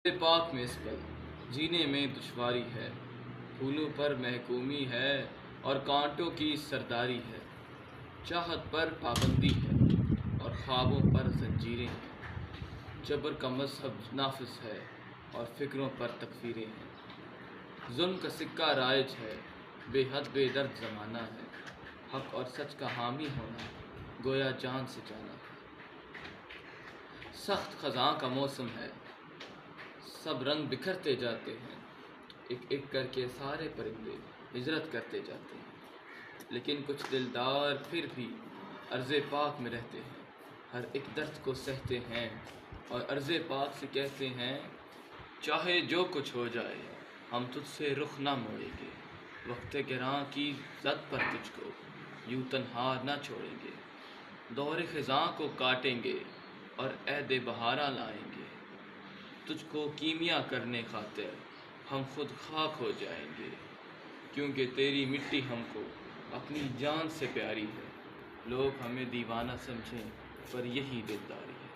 پاک میں اس پل جینے میں دشواری ہے، پھولوں پر محکومی ہے اور کانٹوں کی سرداری ہے، چاہت پر پابندی ہے اور خوابوں پر زنجیریں ہیں، جبر کا مذہب نافذ ہے اور فکروں پر تکفیریں ہیں، ظلم کا سکہ رائج ہے، بے حد بے درد زمانہ ہے، حق اور سچ کا حامی ہونا گویا جان سے جانا ہے، سخت خزاں کا موسم ہے، سب رنگ بکھرتے جاتے ہیں، ایک ایک کر کے سارے پرندے ہجرت کرتے جاتے ہیں، لیکن کچھ دلدار پھر بھی عرض پاک میں رہتے ہیں، ہر ایک درد کو سہتے ہیں اور عرض پاک سے کہتے ہیں چاہے جو کچھ ہو جائے ہم تجھ سے رخ نہ موڑیں گے، وقت گراں کی زد پر تجھ کو یوں تنہا نہ چھوڑیں گے، دور خزاں کو کاٹیں گے اور عہد بہاراں لائیں گے، تجھ کو کیمیا کرنے خاطر ہم خود خاک ہو جائیں گے، کیونکہ تیری مٹی ہم کو اپنی جان سے پیاری ہے، لوگ ہمیں دیوانہ سمجھیں پر یہی دلداری ہے۔